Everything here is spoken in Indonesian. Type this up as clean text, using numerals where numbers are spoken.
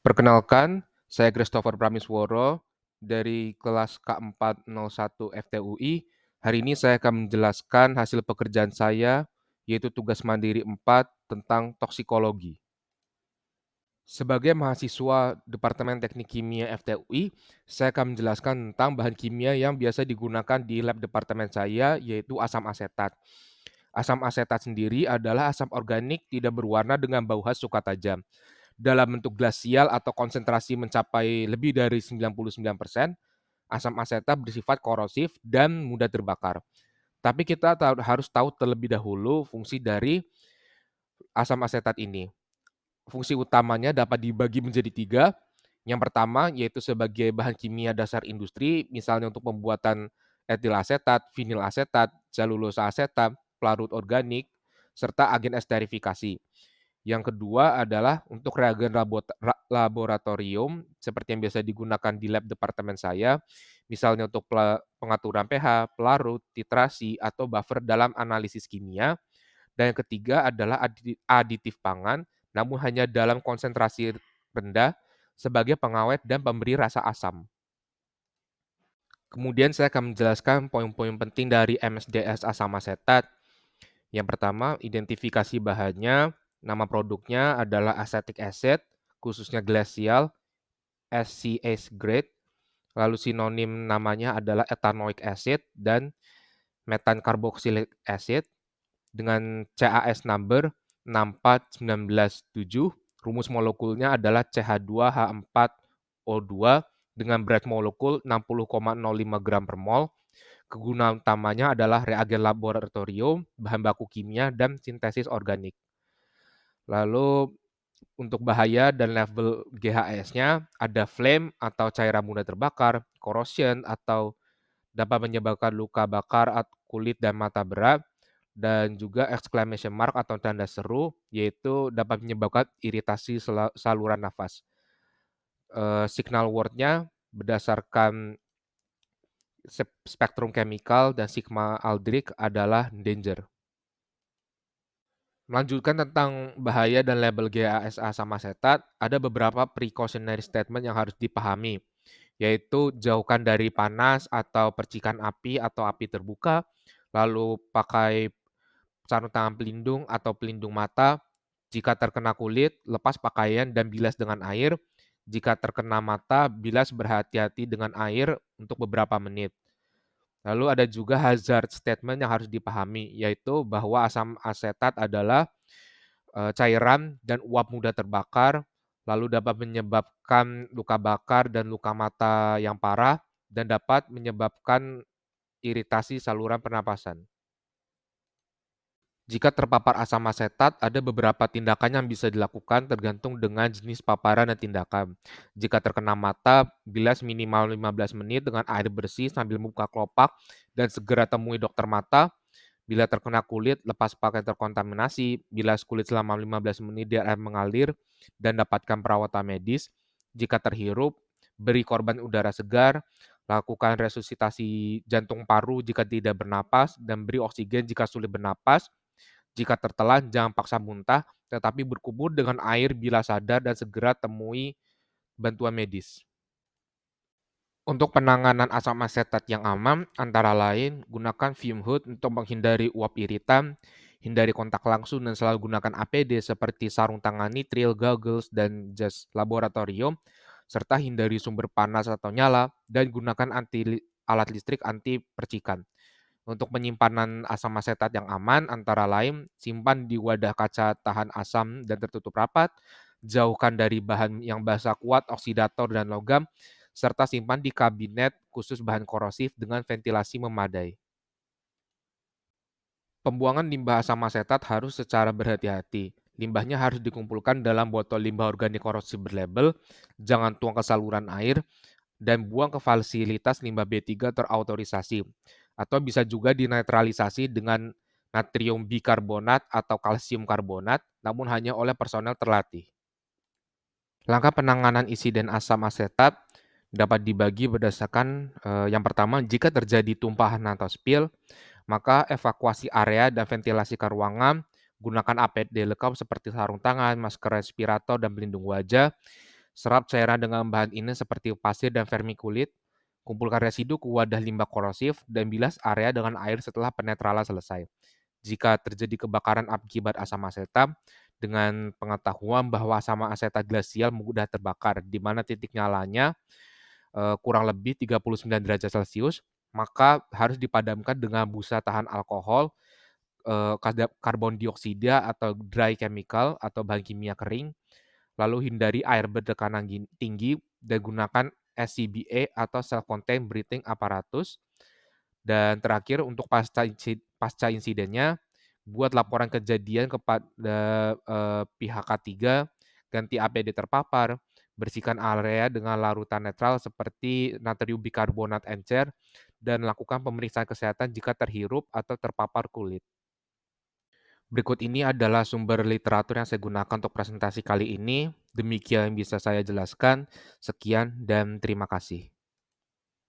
Perkenalkan, saya Christopher Pramesworo dari kelas K401 FTUI. Hari ini saya akan menjelaskan hasil pekerjaan saya, yaitu tugas mandiri 4 tentang toksikologi. Sebagai mahasiswa Departemen Teknik Kimia FTUI, saya akan menjelaskan tentang bahan kimia yang biasa digunakan di lab departemen saya, yaitu asam asetat. Asam asetat sendiri adalah asam organik tidak berwarna dengan bau khas suka tajam. Dalam bentuk glasial atau konsentrasi mencapai lebih dari 99%, asam asetat bersifat korosif dan mudah terbakar. Tapi kita harus tahu terlebih dahulu fungsi dari asam asetat ini. Fungsi utamanya dapat dibagi menjadi 3. Yang pertama yaitu sebagai bahan kimia dasar industri, misalnya untuk pembuatan etil asetat, vinil asetat, selulosa asetat, pelarut organik, serta agen esterifikasi. Yang kedua adalah untuk reagen laboratorium seperti yang biasa digunakan di lab departemen saya, misalnya untuk pengaturan pH, pelarut, titrasi, atau buffer dalam analisis kimia. Dan yang ketiga adalah aditif pangan, namun hanya dalam konsentrasi rendah sebagai pengawet dan pemberi rasa asam. Kemudian saya akan menjelaskan poin-poin penting dari MSDS asam asetat. Yang pertama, identifikasi bahannya. Nama produknya adalah acetic acid, khususnya glacial, SCS grade. Lalu sinonim namanya adalah ethanoic acid dan methan carboxylic acid dengan CAS number 64917. Rumus molekulnya adalah CH2H4O2 dengan berat molekul 60,05 gram per mol. Kegunaan utamanya adalah reagen laboratorium, bahan baku kimia, dan sintesis organik. Lalu untuk bahaya dan level GHS-nya ada flame atau cairan mudah terbakar, corrosion atau dapat menyebabkan luka bakar kulit dan mata berat, dan juga exclamation mark atau tanda seru, yaitu dapat menyebabkan iritasi saluran nafas. Signal word-nya berdasarkan spektrum chemical dan sigma aldrich adalah danger. Melanjutkan tentang bahaya dan label GASA sama asetat, ada beberapa precautionary statement yang harus dipahami, yaitu jauhkan dari panas atau percikan api atau api terbuka, lalu pakai sarung tangan pelindung atau pelindung mata. Jika terkena kulit, lepas pakaian dan bilas dengan air. Jika terkena mata, bilas berhati-hati dengan air untuk beberapa menit. Lalu ada juga hazard statement yang harus dipahami, yaitu bahwa asam asetat adalah cairan dan uap mudah terbakar, lalu dapat menyebabkan luka bakar dan luka mata yang parah, dan dapat menyebabkan iritasi saluran pernapasan. Jika terpapar asam asetat, ada beberapa tindakan yang bisa dilakukan tergantung dengan jenis paparan dan tindakan. Jika terkena mata, bilas minimal 15 menit dengan air bersih sambil membuka kelopak dan segera temui dokter mata. Bila terkena kulit, lepas pakaian terkontaminasi, bilas kulit selama 15 menit di air mengalir, dan dapatkan perawatan medis. Jika terhirup, beri korban udara segar, lakukan resusitasi jantung paru jika tidak bernapas, dan beri oksigen jika sulit bernapas. Jika tertelan, jangan paksa muntah, tetapi berkumur dengan air bila sadar dan segera temui bantuan medis. Untuk penanganan asam asetat yang aman, antara lain gunakan fume hood untuk menghindari uap iritan, hindari kontak langsung dan selalu gunakan APD seperti sarung tangan nitril, goggles, dan jas laboratorium, serta hindari sumber panas atau nyala, dan gunakan alat listrik anti percikan. Untuk penyimpanan asam asetat yang aman, antara lain simpan di wadah kaca tahan asam dan tertutup rapat, jauhkan dari bahan yang basah kuat, oksidator, dan logam, serta simpan di kabinet khusus bahan korosif dengan ventilasi memadai. Pembuangan limbah asam asetat harus secara berhati-hati. Limbahnya harus dikumpulkan dalam botol limbah organik korosif berlabel, jangan tuang ke saluran air, dan buang ke fasilitas limbah B3 terautorisasi. Atau bisa juga dinetralisasi dengan natrium bikarbonat atau kalsium karbonat, namun hanya oleh personel terlatih. Langkah penanganan insiden asam asetat dapat dibagi berdasarkan yang pertama, jika terjadi tumpahan atau spill, maka evakuasi area dan ventilasi ke ruangan, gunakan APD lengkap seperti sarung tangan, masker respirator, dan pelindung wajah. Serap cairan dengan bahan ini seperti pasir dan vermikulit, kumpulkan residu ke wadah limbah korosif, dan bilas area dengan air setelah penetralan selesai. Jika terjadi kebakaran akibat asam asetam, dengan pengetahuan bahwa asam asetat glasial mudah terbakar, di mana titik nyalanya kurang lebih 39 derajat Celcius, maka harus dipadamkan dengan busa tahan alkohol, karbon dioksida atau dry chemical atau bahan kimia kering, lalu hindari air bertekanan tinggi dan gunakan SCBA atau self-contained breathing apparatus. Dan terakhir untuk pasca insidennya, buat laporan kejadian kepada, pihak ketiga, ganti APD terpapar, bersihkan area dengan larutan netral seperti natrium bikarbonat encer, dan lakukan pemeriksaan kesehatan jika terhirup atau terpapar kulit. Berikut ini adalah sumber literatur yang saya gunakan untuk presentasi kali ini. Demikian yang bisa saya jelaskan. Sekian dan terima kasih.